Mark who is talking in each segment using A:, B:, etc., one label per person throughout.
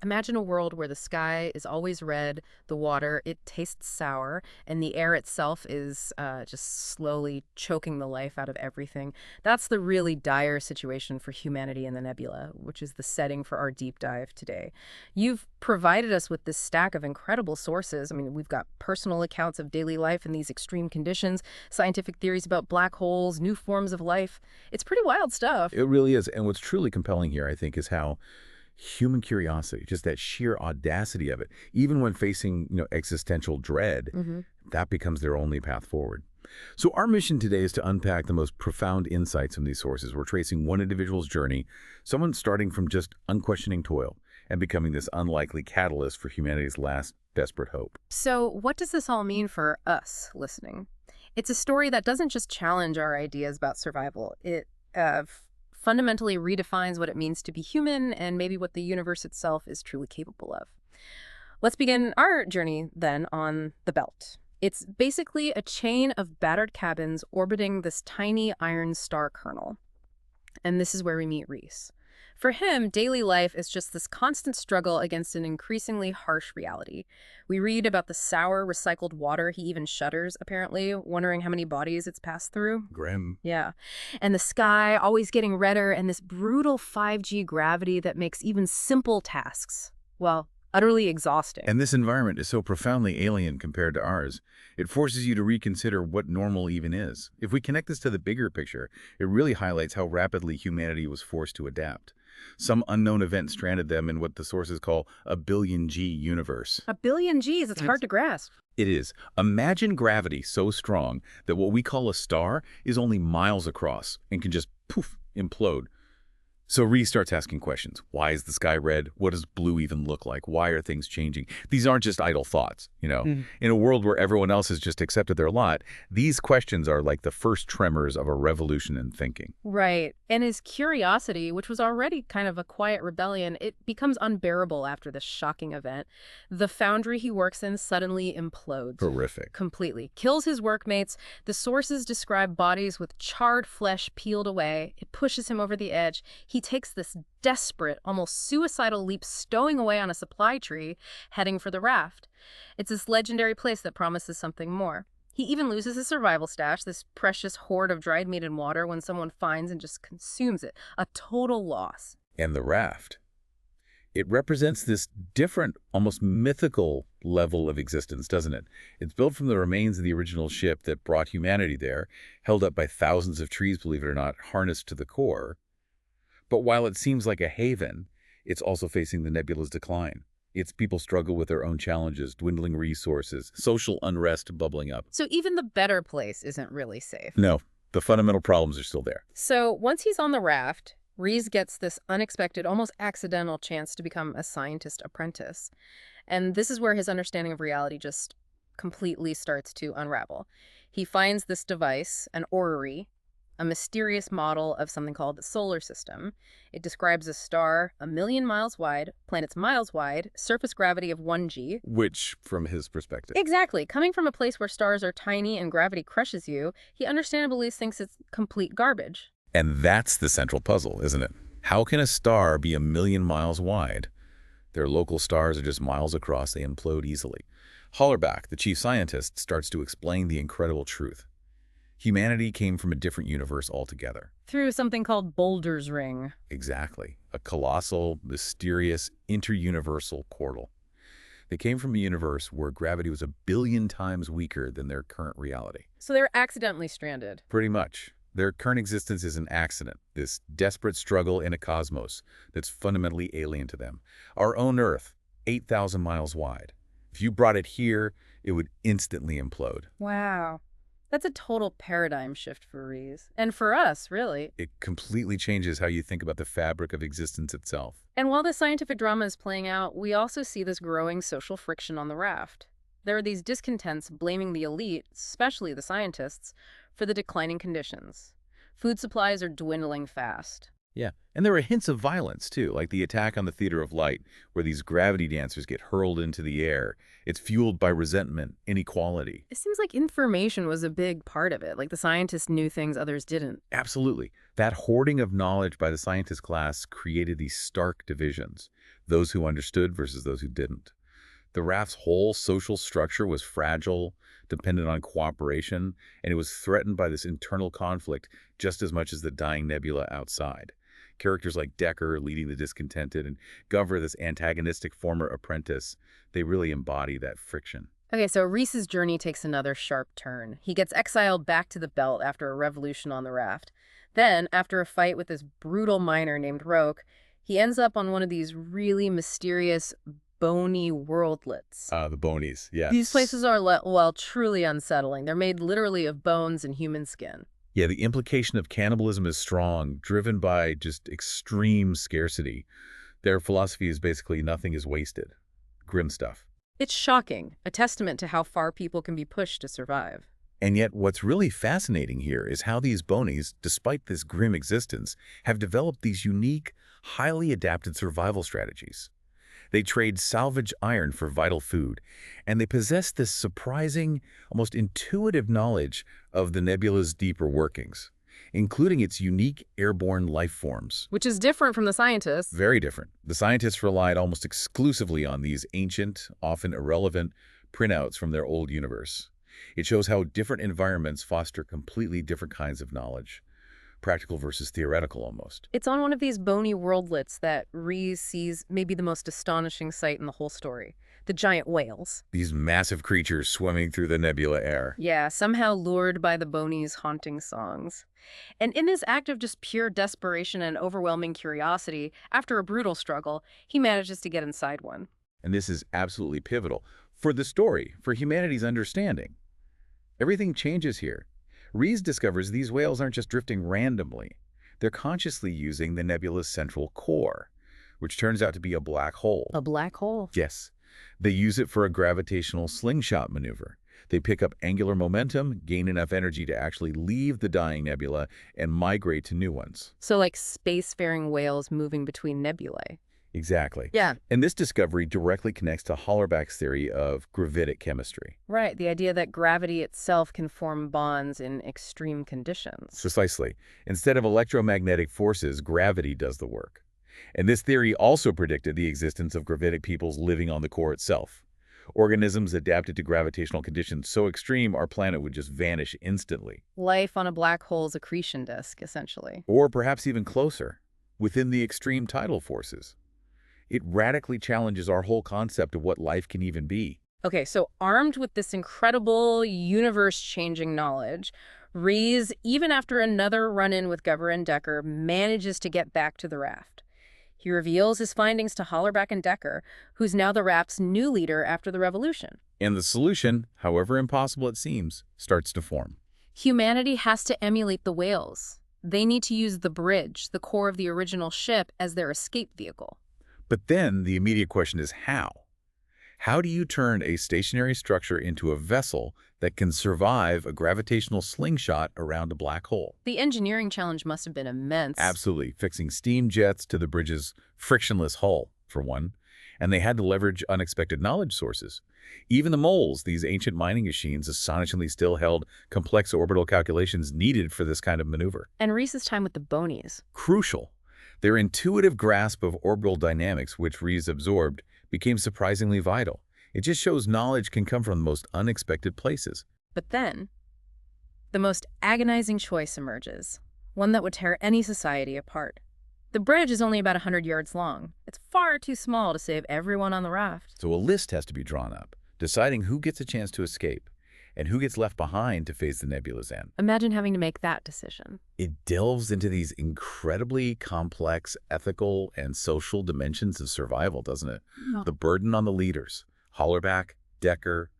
A: Imagine a world where the sky is always red, the water, it tastes sour, and the air itself is just slowly choking the life out of everything. That's the really dire situation for humanity in the nebula, which is the setting for our deep dive today. You've provided us with this stack of incredible sources. I mean, we've got personal accounts of daily life in these extreme conditions, scientific theories about black holes, new forms of life. It's pretty wild stuff.
B: It really is. And what's truly compelling here, I think, is how human curiosity, just that sheer audacity of it, even when facing, existential dread, that becomes their only path forward. So our mission today is to unpack the most profound insights from these sources. We're tracing one individual's journey, someone starting from just unquestioning toil and becoming this unlikely catalyst for humanity's last desperate hope.
A: So what does this all mean for us listening? It's a story that doesn't just challenge our ideas about survival. It fundamentally redefines what it means to be human and maybe what the universe itself is truly capable of. Let's begin our journey then on the belt. It's basically a chain of battered cabins orbiting this tiny iron star kernel. And this is where we meet Rees. For him, daily life is just this constant struggle against an increasingly harsh reality. We read about the sour, recycled water. He even shudders, apparently, wondering how many bodies it's passed through.
B: Grim.
A: Yeah. And the sky always getting redder, and this brutal 5G gravity that makes even simple tasks, well, utterly exhausting.
B: And this environment is so profoundly alien compared to ours. It forces you to reconsider what normal even is. If we connect this to the bigger picture, it really highlights how rapidly humanity was forced to adapt. Some unknown event stranded them in what the sources call a billion-G universe.
A: A billion Gs, it's hard to grasp.
B: It is. Imagine gravity so strong that what we call a star is only miles across and can just poof, implode. So Rees starts asking questions. Why is the sky red? What does blue even look like? Why are things changing? These aren't just idle thoughts, In a world where everyone else has just accepted their lot, these questions are like the first tremors of a revolution in thinking.
A: Right. And his curiosity, which was already kind of a quiet rebellion, it becomes unbearable after this shocking event. The foundry he works in suddenly implodes.
B: Horrific.
A: Completely. Kills his workmates. The sources describe bodies with charred flesh peeled away. It pushes him over the edge. He takes this desperate, almost suicidal leap, stowing away on a supply tree, heading for the Raft. It's this legendary place that promises something more. He even loses his survival stash, this precious hoard of dried meat and water, when someone finds and just consumes it. A total loss.
B: And the Raft. It represents this different, almost mythical level of existence, doesn't it? It's built from the remains of the original ship that brought humanity there, held up by thousands of trees, believe it or not, harnessed to the core. But while it seems like a haven, it's also facing the nebula's decline. Its people struggle with their own challenges, dwindling resources, social unrest bubbling up.
A: So even the better place isn't really safe.
B: No, the fundamental problems are still there.
A: So once he's on the Raft, Rees gets this unexpected, almost accidental chance to become a scientist apprentice. And this is where his understanding of reality just completely starts to unravel. He finds this device, an orrery, a mysterious model of something called the solar system. It describes a star 1,000,000 miles wide, planets miles wide, surface gravity of 1G.
B: Which, from his perspective.
A: Exactly. Coming from a place where stars are tiny and gravity crushes you, he understandably thinks it's complete garbage.
B: And that's the central puzzle, isn't it? How can a star be 1,000,000 miles wide? Their local stars are just miles across. They implode easily. Hollerbach, the chief scientist, starts to explain the incredible truth. Humanity came from a different universe altogether.
A: Through something called Boulder's Ring.
B: Exactly. A colossal, mysterious, interuniversal portal. They came from a universe where gravity was 1,000,000,000 times weaker than their current reality.
A: So they're accidentally stranded.
B: Pretty much. Their current existence is an accident, this desperate struggle in a cosmos that's fundamentally alien to them. Our own Earth, 8,000 miles wide. If you brought it here, it would instantly implode.
A: Wow. That's a total paradigm shift for Rees. And for us, really.
B: It completely changes how you think about the fabric of existence itself.
A: And while the scientific drama is playing out, we also see this growing social friction on the Raft. There are these discontents blaming the elite, especially the scientists, for the declining conditions. Food supplies are dwindling fast.
B: Yeah, and there were hints of violence, too, like the attack on the Theater of Light, where these gravity dancers get hurled into the air. It's fueled by resentment, inequality.
A: It seems like information was a big part of it, like the scientists knew things others didn't.
B: Absolutely. That hoarding of knowledge by the scientist class created these stark divisions, those who understood versus those who didn't. The raft's whole social structure was fragile, dependent on cooperation, and it was threatened by this internal conflict just as much as the dying Nebula outside. Characters like Decker leading the discontented and Gover, this antagonistic former apprentice, they really embody that friction.
A: Okay, so Reese's journey takes another sharp turn. He gets exiled back to the Belt after a revolution on the raft. Then, after a fight with this brutal miner named Roke, he ends up on one of these really mysterious, bony worldlets.
B: The Bonies, yes.
A: These places are, well, truly unsettling. They're made literally of bones and human skin.
B: Yeah, the implication of cannibalism is strong, driven by just extreme scarcity. Their philosophy is basically nothing is wasted. Grim stuff.
A: It's shocking, a testament to how far people can be pushed to survive.
B: And yet what's really fascinating here is how these Bonies, despite this grim existence, have developed these unique, highly adapted survival strategies. They trade salvage iron for vital food, and they possess this surprising, almost intuitive knowledge of the nebula's deeper workings, including its unique airborne life forms.
A: Which is different from the scientists.
B: Very different. The scientists relied almost exclusively on these ancient, often irrelevant, printouts from their old universe. It shows how different environments foster completely different kinds of knowledge. Practical versus theoretical, almost.
A: It's on one of these bony worldlets that Rees sees maybe the most astonishing sight in the whole story. The giant whales.
B: These massive creatures swimming through the nebula air.
A: Yeah, somehow lured by the Bonies' haunting songs. And in this act of just pure desperation and overwhelming curiosity, after a brutal struggle, he manages to get inside one.
B: And this is absolutely pivotal for the story, for humanity's understanding. Everything changes here. Rees discovers these whales aren't just drifting randomly. They're consciously using the nebula's central core, which turns out to be a black hole.
A: A black hole?
B: Yes. They use it for a gravitational slingshot maneuver. They pick up angular momentum, gain enough energy to actually leave the dying nebula and migrate to new ones.
A: So like spacefaring whales moving between nebulae.
B: Exactly.
A: Yeah.
B: And this discovery directly connects to Hollerbach's theory of gravitic chemistry.
A: Right, the idea that gravity itself can form bonds in extreme conditions.
B: Precisely. Instead of electromagnetic forces, gravity does the work. And this theory also predicted the existence of gravitic peoples living on the core itself. Organisms adapted to gravitational conditions so extreme our planet would just vanish instantly.
A: Life on a black hole's accretion disk, essentially.
B: Or perhaps even closer, within the extreme tidal forces. It radically challenges our whole concept of what life can even be.
A: Okay, so armed with this incredible universe-changing knowledge, Rees, even after another run-in with Gover and Decker, manages to get back to the raft. He reveals his findings to Hollerbach and Decker, who's now the raft's new leader after the revolution.
B: And the solution, however impossible it seems, starts to form.
A: Humanity has to emulate the whales. They need to use the bridge, the core of the original ship, as their escape vehicle.
B: But then the immediate question is how? How do you turn a stationary structure into a vessel that can survive a gravitational slingshot around a black hole?
A: The engineering challenge must have been immense.
B: Absolutely. Fixing steam jets to the bridge's frictionless hull, for one. And they had to leverage unexpected knowledge sources. Even the moles, these ancient mining machines, astonishingly still held complex orbital calculations needed for this kind of maneuver.
A: And Rees's time with the Bonies.
B: Crucial. Their intuitive grasp of orbital dynamics, which Rees absorbed, became surprisingly vital. It just shows knowledge can come from the most unexpected places.
A: But then, the most agonizing choice emerges, one that would tear any society apart. The bridge is only about 100 yards long. It's far too small to save everyone on the raft.
B: So a list has to be drawn up, deciding who gets a chance to escape and who gets left behind to face the nebula's end.
A: Imagine having to make that decision.
B: It delves into these incredibly complex ethical and social dimensions of survival, doesn't it?
A: Yeah.
B: The burden on the leaders, Hollerbach, Decker,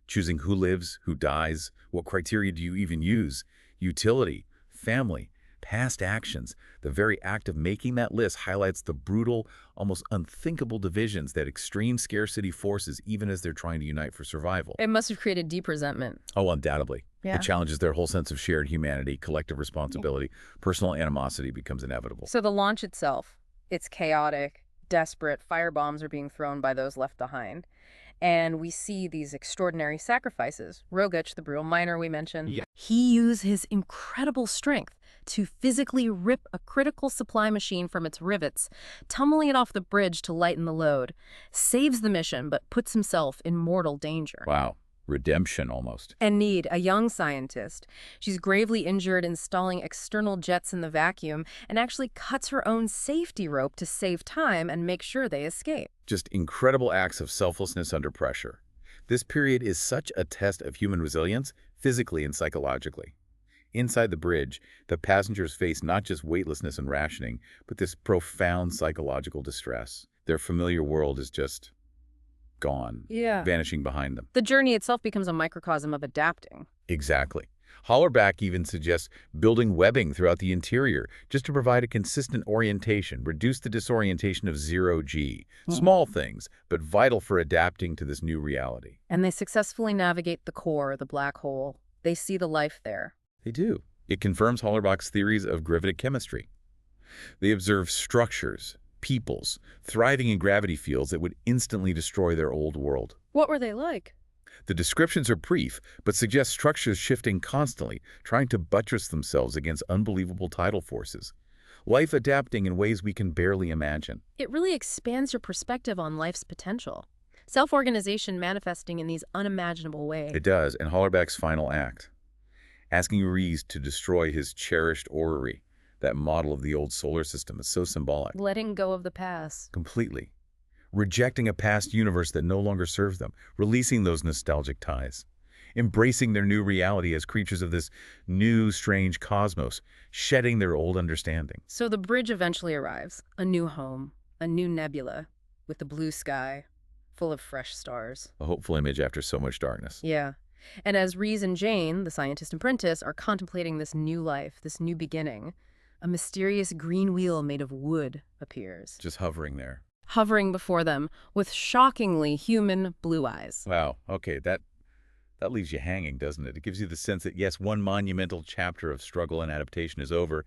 B: choosing who lives, who dies, what criteria do you even use, utility, family. past actions. The very act of making that list highlights the brutal, almost unthinkable divisions that extreme scarcity forces even as they're trying to unite for survival.
A: It must have created deep resentment.
B: Oh, undoubtedly. It
A: Yeah.
B: challenges their whole sense of shared humanity, collective responsibility. Personal animosity becomes inevitable.
A: So the launch itself, it's chaotic, desperate. Firebombs are being thrown by those left behind. And we see these extraordinary sacrifices. Rogach, the brutal miner we mentioned,
B: Yeah.
A: he used his incredible strength to physically rip a critical supply machine from its rivets, tumbling it off the bridge to lighten the load, saves the mission but puts himself in mortal danger.
B: Wow. Redemption, almost.
A: And Need, a young scientist. She's gravely injured installing external jets in the vacuum and actually cuts her own safety rope to save time and make sure they escape.
B: Just incredible acts of selflessness under pressure. This period is such a test of human resilience, physically and psychologically. Inside the bridge, the passengers face not just weightlessness and rationing, but this profound psychological distress. Their familiar world is just gone,
A: Yeah.
B: vanishing behind them.
A: The journey itself becomes a microcosm of adapting.
B: Exactly. Hollerback even suggests building webbing throughout the interior just to provide a consistent orientation, reduce the disorientation of zero-G. Small things, but vital for adapting to this new reality.
A: And they successfully navigate the core, the black hole. They see the life there.
B: They do. It confirms Hollerback's theories of gravitic chemistry. They observe structures, peoples, thriving in gravity fields that would instantly destroy their old world.
A: What were they like?
B: The descriptions are brief, but suggest structures shifting constantly, trying to buttress themselves against unbelievable tidal forces. Life adapting in ways we can barely imagine.
A: It really expands your perspective on life's potential. Self-organization manifesting in these unimaginable ways.
B: It does, and Hollerback's final act, asking Rees to destroy his cherished orrery, that model of the old solar system, is so symbolic.
A: Letting go of the past.
B: Completely. Rejecting a past universe that no longer serves them, releasing those nostalgic ties, embracing their new reality as creatures of this new, strange cosmos, shedding their old understanding.
A: So the bridge eventually arrives. A new home. A new nebula. With the blue sky. Full of fresh stars.
B: A hopeful image after so much darkness.
A: Yeah. And as Rees and Jane, the scientist apprentice, are contemplating this new life, this new beginning, a mysterious green wheel made of wood appears,
B: Just hovering there.
A: hovering before them with shockingly human blue eyes.
B: Wow, okay, that leaves you hanging, doesn't it? It gives you the sense that, yes, one monumental chapter of struggle and adaptation is over,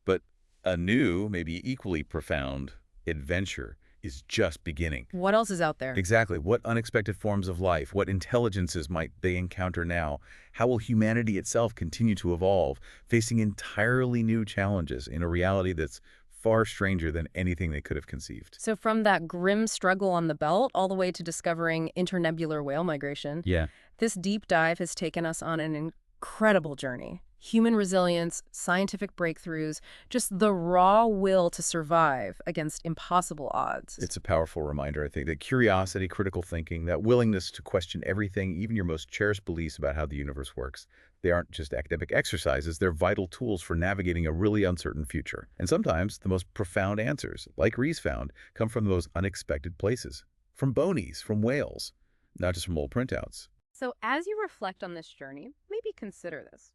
B: but a new, maybe equally profound adventure is just beginning.
A: What else is out there?
B: Exactly. What unexpected forms of life, what intelligences might they encounter now? How will humanity itself continue to evolve, facing entirely new challenges in a reality that's far stranger than anything they could have conceived?
A: So from that grim struggle on the belt all the way to discovering internebular whale migration,
B: Yeah.
A: this deep dive has taken us on an incredible journey. Human resilience, scientific breakthroughs, just the raw will to survive against impossible odds.
B: It's a powerful reminder, I think, that curiosity, critical thinking, that willingness to question everything, even your most cherished beliefs about how the universe works, they aren't just academic exercises, they're vital tools for navigating a really uncertain future. And sometimes the most profound answers, like Rees found, come from those unexpected places. From bonies, from whales, not just from old printouts.
A: So as you reflect on this journey, maybe consider this.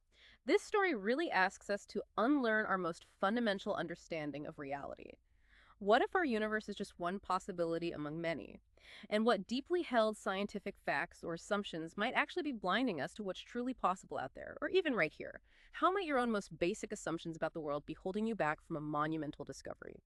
A: This story really asks us to unlearn our most fundamental understanding of reality. What if our universe is just one possibility among many? And what deeply held scientific facts or assumptions might actually be blinding us to what's truly possible out there, or even right here? How might your own most basic assumptions about the world be holding you back from a monumental discovery?